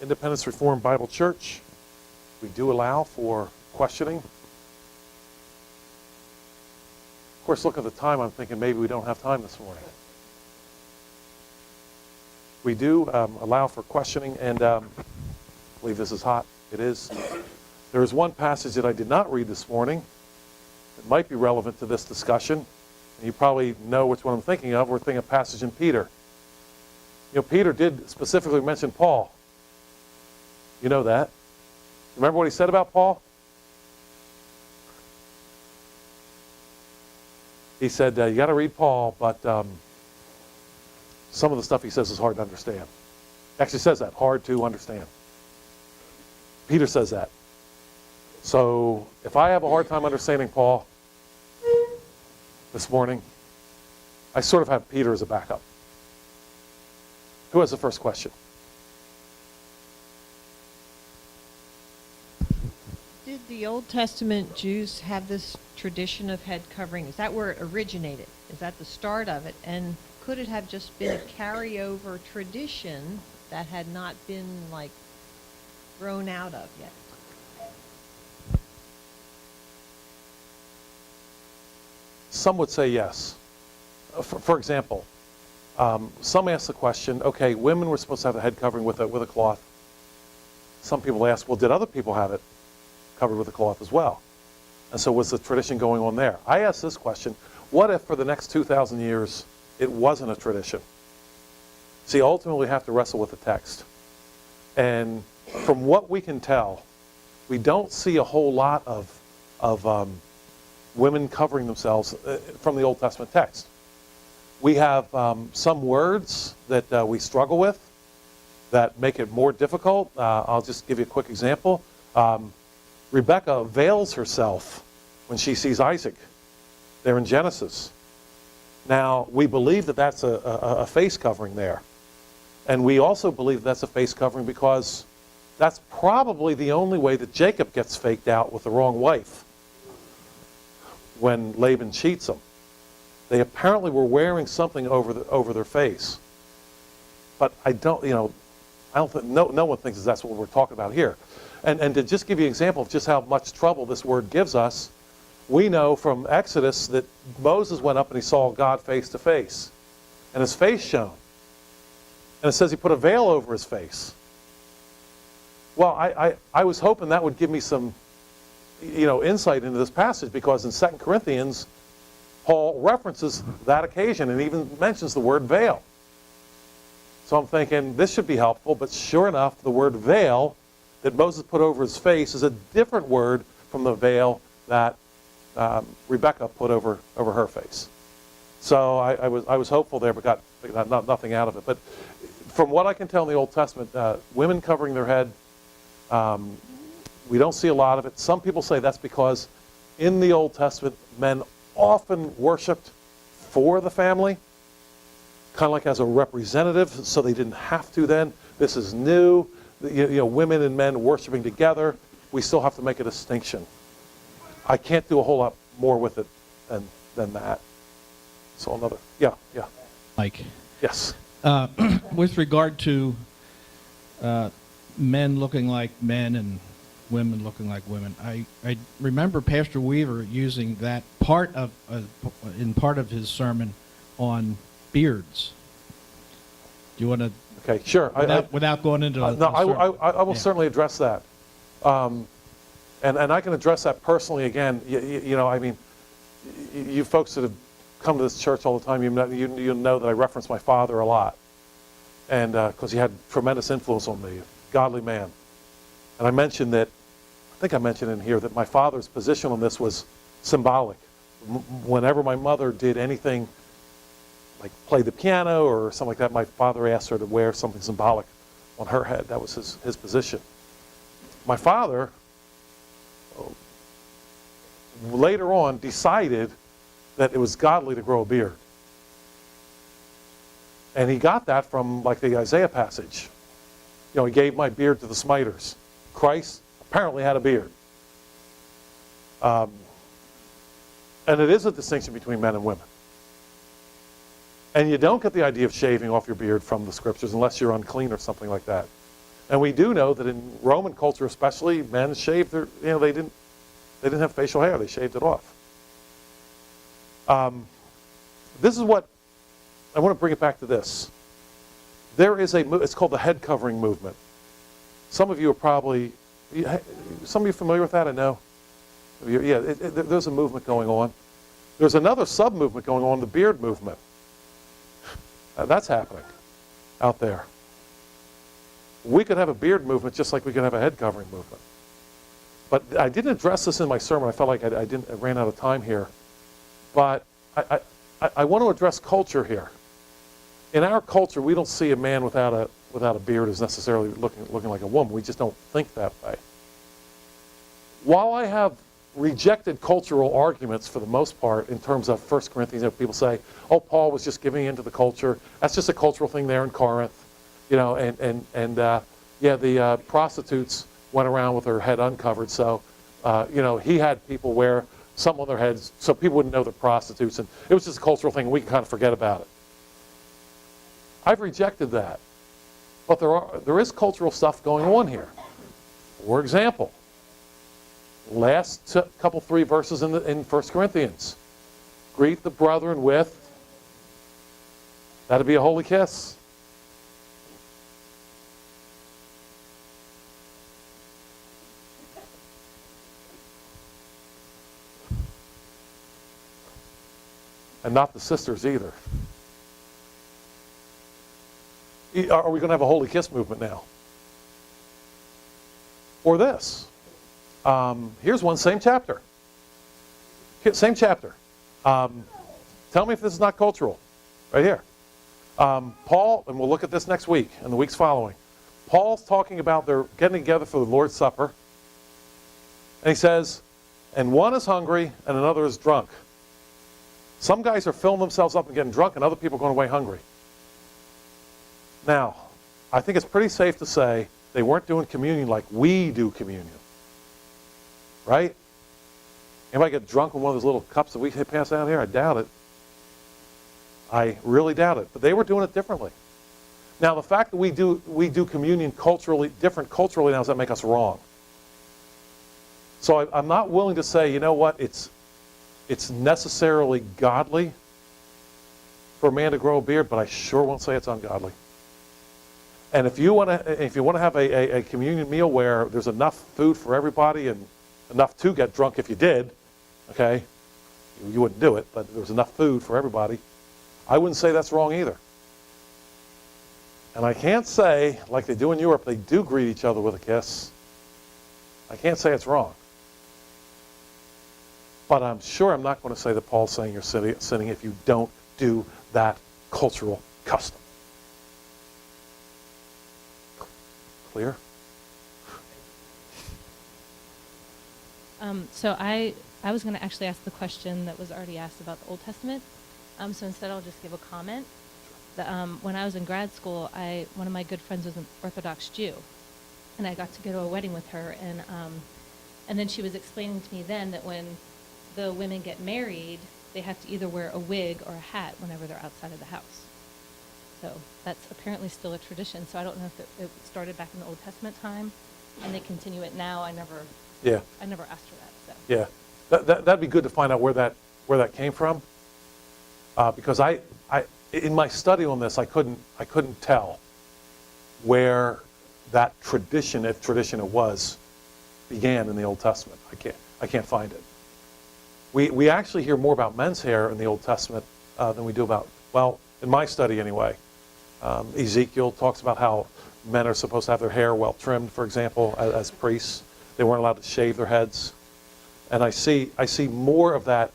Independence Reformed Bible Church, we do allow for questioning. Of course, look at the time, I'm thinking maybe we don't have time this morning. We do allow for questioning, and I believe this is hot. It is. There is one passage that I did not read this morning that might be relevant to this discussion. And you probably know which one I'm thinking of. We're thinking of a passage in Peter. You know, Peter did specifically mention Paul. You know that. Remember what he said about Paul? He said, you got to read Paul, but some of the stuff he says is hard to understand. Actually says that, hard to understand. Peter says that. So if I have a hard time understanding Paul this morning, I sort of have Peter as a backup. Who has the first question? Did the Old Testament Jews have this tradition of head covering? Is that where it originated? Is that the start of it? And could it have just been a carryover tradition that had not been, like, grown out of yet? Some would say yes. For example, some ask the question, okay, women were supposed to have a head covering with a cloth. Some people ask, well, did other people have it covered with a cloth as well? And so was the tradition going on there? I ask this question, what if for the next 2,000 years it wasn't a tradition? See, ultimately we have to wrestle with the text. And from what we can tell, we don't see a whole lot of women covering themselves from the Old Testament text. We have some words that we struggle with that make it more difficult. I'll just give you a quick example. Rebecca veils herself when she sees Isaac there in Genesis. Now, we believe that that's a face covering there. And we also believe that's a face covering because that's probably the only way that Jacob gets faked out with the wrong wife when Laban cheats them. They apparently were wearing something over their face. But I don't think, no one thinks that's what we're talking about here. And to just give you an example of just how much trouble this word gives us, we know from Exodus that Moses went up and he saw God face to face. And his face shone. And it says he put a veil over his face. Well, I was hoping that would give me some insight into this passage, because in 2 Corinthians, Paul references that occasion and even mentions the word veil. So I'm thinking this should be helpful, but sure enough, the word veil that Moses put over his face is a different word from the veil that Rebecca put over her face. So I was hopeful there, but got nothing out of it. But from what I can tell in the Old Testament, women covering their head, we don't see a lot of it. Some people say that's because in the Old Testament, men often worshipped for the family, kind of like as a representative, so they didn't have to then. This is new. Women and men worshiping together. We still have to make a distinction. I can't do a whole lot more with it than that. So yeah. Mike. Yes. With regard to men looking like men and women looking like women, I remember Pastor Weaver using that in part of his sermon on beards. Do you want to? Okay, sure. Without going into no, I will certainly address that, and I can address that personally again. You folks that have come to this church all the time, you know that I reference my father a lot, and because he had tremendous influence on me, a godly man. And I mentioned that, I think I mentioned in here that my father's position on this was symbolic. Whenever my mother did anything like play the piano or something like that, my father asked her to wear something symbolic on her head. That was his position. My father, later on, decided that it was godly to grow a beard. And he got that from like the Isaiah passage. He gave my beard to the smiters. Christ apparently had a beard. And it is a distinction between men and women. And you don't get the idea of shaving off your beard from the scriptures unless you're unclean or something like that. And we do know that in Roman culture especially, men shaved their, they didn't have facial hair, they shaved it off. This is what, I want to bring it back to this. There is it's called the head covering movement. Some of you are probably, some of you familiar with that, I know? Yeah, there's a movement going on. There's another sub-movement going on, the beard movement. That's happening out there. We could have a beard movement just like we could have a head covering movement. But I didn't address this in my sermon. I felt like I ran out of time here. But I want to address culture here. In our culture, we don't see a man without a beard as necessarily looking like a woman. We just don't think that way. While I have rejected cultural arguments for the most part in terms of 1 Corinthians, people say, oh, Paul was just giving into the culture. That's just a cultural thing there in Corinth. The prostitutes went around with their head uncovered, so he had people wear some on their heads so people wouldn't know they're prostitutes, and it was just a cultural thing, and we can kind of forget about it. I've rejected that, but there is cultural stuff going on here. For example, last couple 3 verses in 1 Corinthians, greet the brethren with, that'd be a holy kiss. And not the sisters either. Are we going to have a holy kiss movement now? Or this. Here's one, same chapter. Same chapter. Tell me if this is not cultural. Right here. Paul, and we'll look at this next week and the weeks following. Paul's talking about they're getting together for the Lord's Supper. And he says, and one is hungry and another is drunk. Some guys are filling themselves up and getting drunk, and other people are going away hungry. Now, I think it's pretty safe to say they weren't doing communion like we do communion. Right? Anybody get drunk with one of those little cups that we pass out here? I doubt it. I really doubt it. But they were doing it differently. Now, the fact that we do communion different culturally now, does that make us wrong? So I'm not willing to say, you know what, it's necessarily godly for a man to grow a beard, but I sure won't say it's ungodly. And if you want to have a communion meal where there's enough food for everybody and enough to get drunk if you did, okay, you wouldn't do it, but there was enough food for everybody, I wouldn't say that's wrong either. And I can't say, like they do in Europe, they do greet each other with a kiss. I can't say it's wrong. But I'm sure I'm not going to say that Paul's saying you're sinning if you don't do that cultural custom. Clear? So I was going to actually ask the question that was already asked about the Old Testament. So instead I'll just give a comment. When I was in grad school, one of my good friends was an Orthodox Jew. And I got to go to a wedding with her. And then she was explaining to me then that when the women get married, they have to either wear a wig or a hat whenever they're outside of the house. So that's apparently still a tradition. So I don't know if it started back in the Old Testament time and they continue it now. I never asked her that. So. Yeah, that'd be good to find out where that came from, because I in my study on this I couldn't tell where that tradition, if tradition it was, began in the Old Testament. I can't find it. We actually hear more about men's hair in the Old Testament than we do about, well, in my study anyway. Ezekiel talks about how men are supposed to have their hair well trimmed, for example, as priests. They weren't allowed to shave their heads. And I see more of that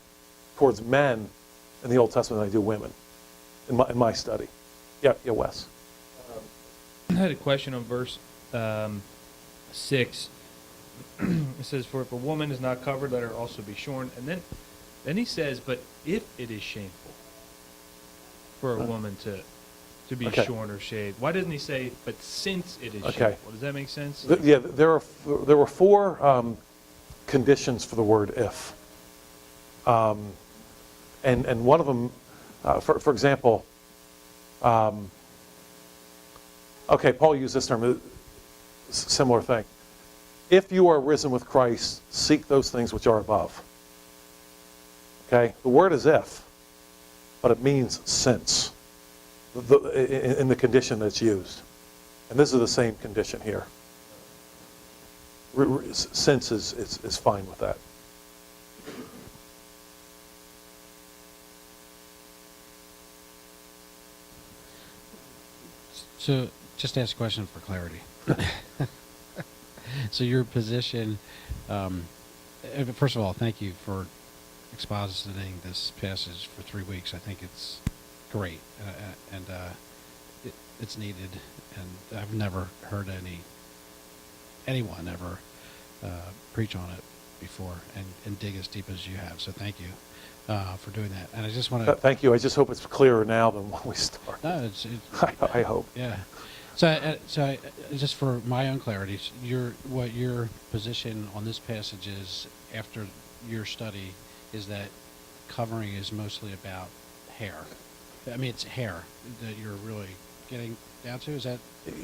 towards men in the Old Testament than I do women in my study. Yeah, Wes. I had a question on verse 6. It says, for if a woman is not covered, let her also be shorn. And then he says, but if it is shameful for a woman to be shorn or shaved, why doesn't he say, but since it is shameful? Does that make sense? There were 4 conditions for the word if. And one of them, for example, Paul used this term. similar thing. If you are risen with Christ, seek those things which are above. Okay? The word is if, but it means since in the condition that's used. And this is the same condition here. Since is fine with that. So, just to ask a question for clarity. So your position, first of all, thank you for expositing this passage for 3 weeks. I think it's great, and it's needed, and I've never heard anyone ever preach on it before and dig as deep as you have. So thank you for doing that. And I just want to... Thank you. I just hope it's clearer now than when we started. No, I hope. Yeah. So, just for my own clarity, what your position on this passage is after your study is that covering is mostly about hair. I mean, it's hair that you're really getting down to. Is that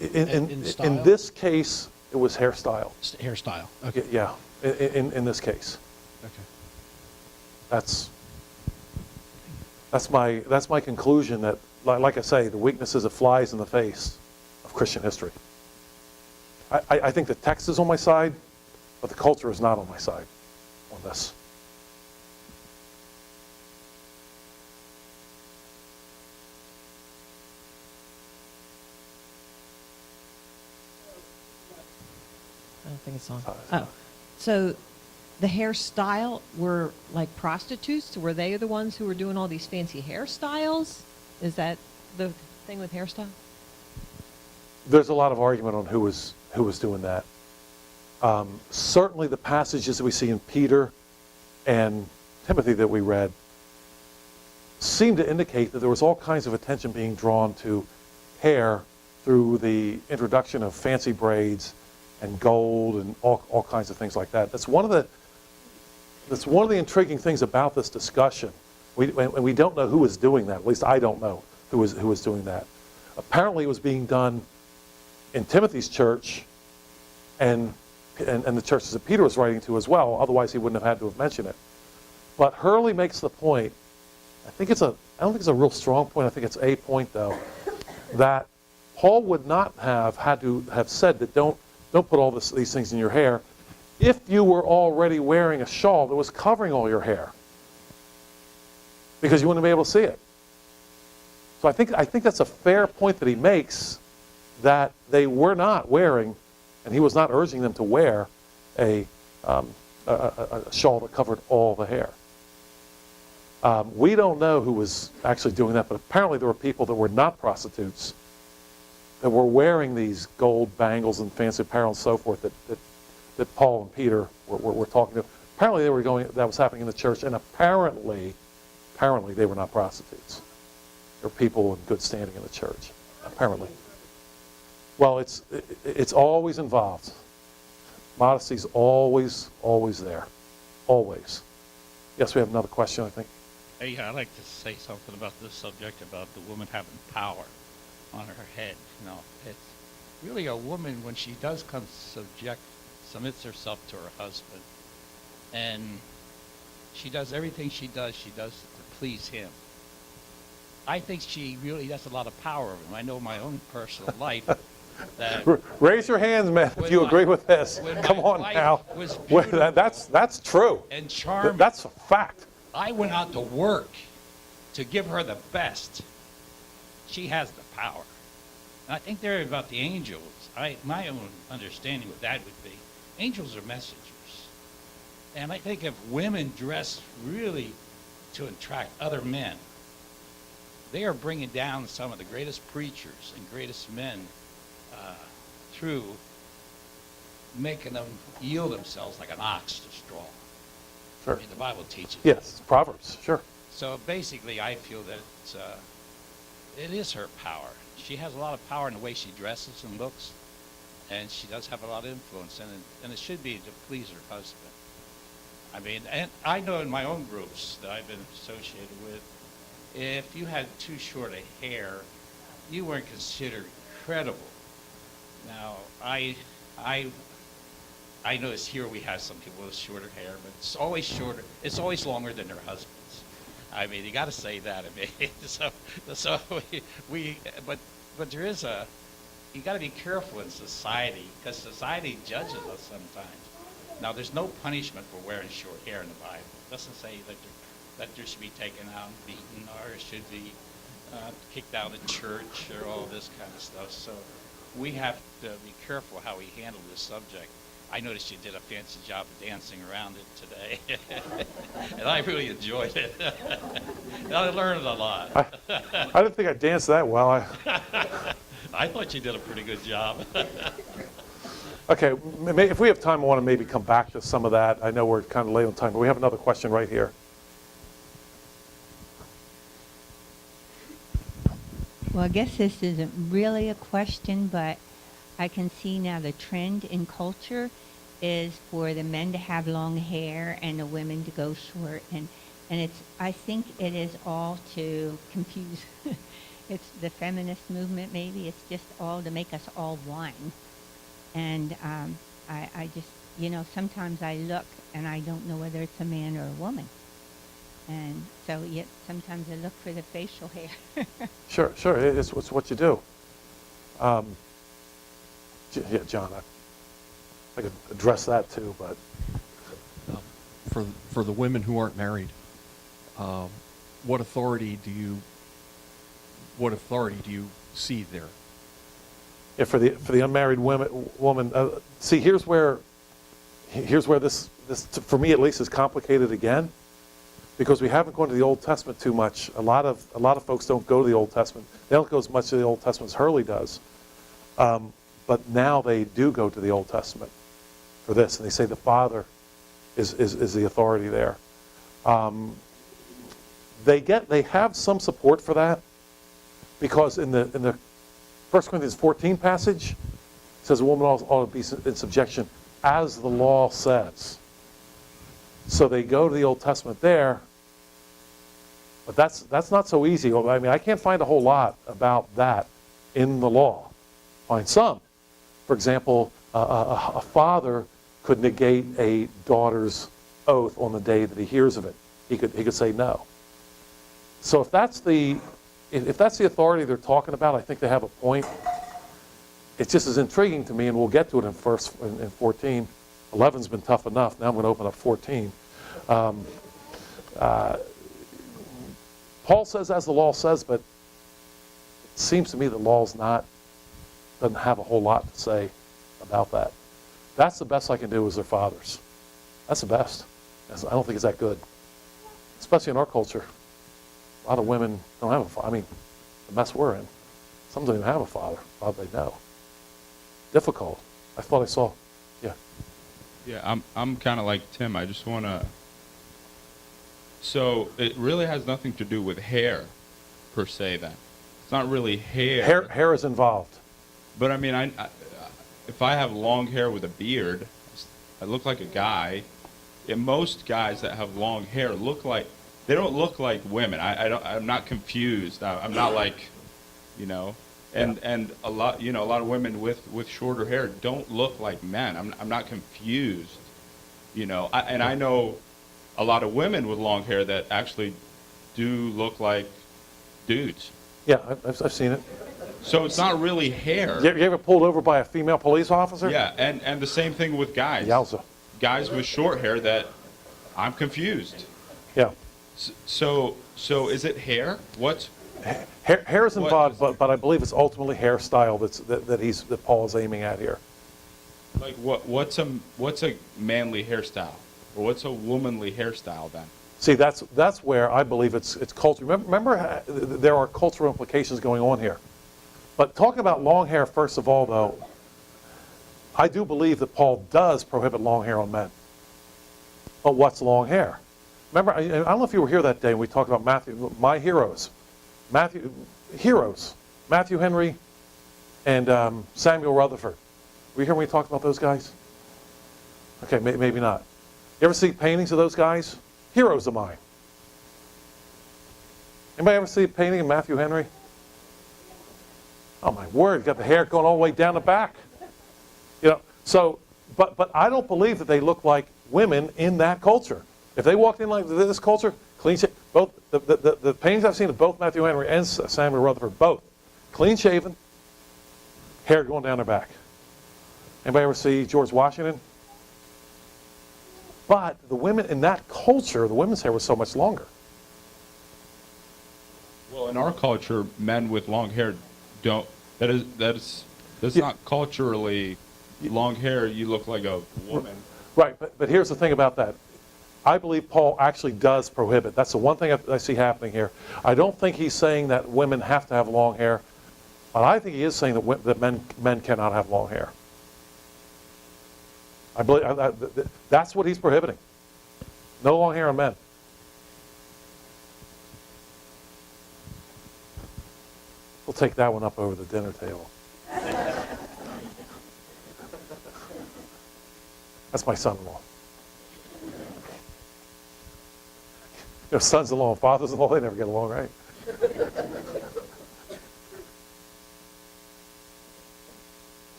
in style? In this case, it was hairstyle. Hairstyle. Okay. Yeah. In this case, Okay. that's my conclusion. That, like I say, the weakness is it flies in the face of Christian history. I think the text is on my side, but the culture is not on my side on this. I don't think it's on. Oh, so the hairstyle were like prostitutes? Were they the ones who were doing all these fancy hairstyles? Is that the thing with hairstyle? There's a lot of argument on who was doing that. Certainly the passages that we see in Peter and Timothy that we read seem to indicate that there was all kinds of attention being drawn to hair through the introduction of fancy braids and gold and all kinds of things like that. That's one of the intriguing things about this discussion. We don't know who was doing that. At least I don't know who was doing that. Apparently it was being done in Timothy's church and the churches that Peter was writing to as well. Otherwise he wouldn't have had to have mentioned it. But Hurley makes the point, I don't think it's a real strong point, I think it's a point though, that Paul would not have had to have said that don't put all these things in your hair if you were already wearing a shawl that was covering all your hair, because you wouldn't be able to see it. So I think that's a fair point that he makes, that they were not wearing, and he was not urging them to wear a shawl that covered all the hair. We don't know who was actually doing that, but apparently there were people that were not prostitutes that were wearing these gold bangles and fancy apparel and so forth that Paul and Peter were talking to. Apparently that was happening in the church, and apparently they were not prostitutes. They were people in good standing in the church, apparently. Well, it's always involved. Modesty's always there. Always. Yes, we have another question, I think. Hey, I'd like to say something about this subject about the woman having power on her head. You know, it's really a woman when she does submits herself to her husband, and she does everything she does to please him. I think she really has a lot of power over him. I know my own personal life. Raise your hands, man, if you agree with this. Come on now. That's true. And charming. That's a fact. I went out to work to give her the best. She has the power. And I think they're about the angels. My own understanding of that would be, angels are messengers. And I think if women dress really to attract other men, they are bringing down some of the greatest preachers and greatest men through making them yield themselves like an ox to straw. Sure. I mean, the Bible teaches. Yes, Proverbs, sure. So basically, I feel that it is her power. She has a lot of power in the way she dresses and looks, and she does have a lot of influence, and it should be to please her husband. I mean, and I know in my own groups that I've been associated with, if you had too short a hair, you weren't considered credible. Now, I I notice here we have some people with shorter hair, but it's always shorter. It's always longer than their husbands. I mean, you got to say that. I mean, so but there is you got to be careful in society because society judges us sometimes. Now, there's no punishment for wearing short hair in the Bible. It doesn't say that there should be taken out and beaten or should be kicked out of church or all this kind of stuff. So we have to be careful how we handle this subject. I noticed you did a fancy job of dancing around it today, and I really enjoyed it. And I learned a lot. I didn't think I danced that well. I thought you did a pretty good job. Okay, if we have time, I want to maybe come back to some of that. I know we're kind of late on time, but we have another question right here. Well, I guess this isn't really a question, but I can see now the trend in culture is for the men to have long hair and the women to go short, and I think it is all to confuse. It's the feminist movement, maybe. It's just all to make us all one. And I just, sometimes I look and I don't know whether it's a man or a woman. And so yet sometimes I look for the facial hair. Sure, it's what you do. Yeah, John, I could address that too, but for the women who aren't married, what authority do you see there? yeah, for the unmarried woman, see, here's where this for me at least is complicated again, because we haven't gone to the Old Testament too much. A lot of folks don't go to the Old Testament. They don't go as much to the Old Testament as Hurley does. But now they do go to the Old Testament for this, and they say the Father is the authority there. They have some support for that, because in the 1 Corinthians 14 passage, it says a woman ought to be in subjection as the law says. So they go to the Old Testament there, but that's not so easy. I mean, I can't find a whole lot about that in the law. Find some. For example, a father could negate a daughter's oath on the day that he hears of it. He could say no. So if that's the authority they're talking about, I think they have a point. It's just as intriguing to me, and we'll get to it in 14. 11's been tough enough. Now I'm going to open up 14. Paul says, as the law says, but it seems to me the law's doesn't have a whole lot to say about that. That's the best I can do as their fathers. That's the best. I don't think it's that good, especially in our culture. A lot of women don't have a father. I mean, the mess we're in. Some don't even have a father they know. Difficult. I thought I saw, yeah. Yeah, I'm kind of like Tim. I just want to. So it really has nothing to do with hair, per se. Then it's not really hair. Hair is involved. But I mean, if I have long hair with a beard, I look like a guy. And most guys that have long hair they don't look like women. I'm not confused. I'm not like, and a lot of women with shorter hair don't look like men. I'm not confused, I know a lot of women with long hair that actually do look like dudes. Yeah, I've seen it. So it's not really hair. You ever pulled over by a female police officer? Yeah, and the same thing with guys. Yowza. Guys with short hair that I'm confused. Yeah. So is it hair? What? Hair is involved, but I believe it's ultimately hairstyle that Paul is aiming at here. Like what's a manly hairstyle, or what's a womanly hairstyle then? See, that's where I believe it's culture. Remember, there are cultural implications going on here. But talking about long hair, first of all, though, I do believe that Paul does prohibit long hair on men. But what's long hair? Remember, I don't know if you were here that day when we talked about my heroes. Matthew Henry and Samuel Rutherford. Were you here when we talked about those guys? Okay, maybe not. You ever see paintings of those guys? Heroes of mine. Anybody ever see a painting of Matthew Henry? Oh my word, got the hair going all the way down the back. So, but I don't believe that they look like women in that culture. If they walked in like this culture, clean shaven, both the paintings I've seen of both Matthew Henry and Samuel Rutherford, both clean shaven, hair going down their back. Anybody ever see George Washington? But the women in that culture, the women's hair was so much longer. Well, in our culture, men with long hair don't. That's Yeah. not culturally long hair. You look like a woman. Right, but here's the thing about that. I believe Paul actually does prohibit. That's the one thing I see happening here. I don't think he's saying that women have to have long hair, but I think he is saying that men cannot have long hair. I believe that's what he's prohibiting. No long hair on men. We'll take that one up over the dinner table. That's my son-in-law. You know, sons-in-law and fathers-in-law, they never get along, right?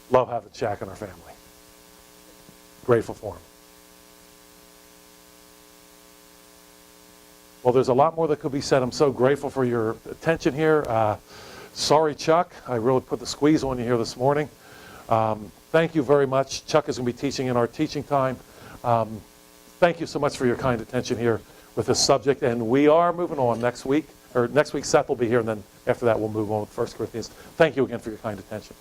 Love having Shaq in our family. Grateful for him. Well, there's a lot more that could be said. I'm so grateful for your attention here. Sorry, Chuck. I really put the squeeze on you here this morning. Thank you very much. Chuck is going to be teaching in our teaching time. Thank you so much for your kind attention here with this subject. And we are moving on next week. Or next week, Seth will be here, and then after that, we'll move on with 1 Corinthians. Thank you again for your kind attention.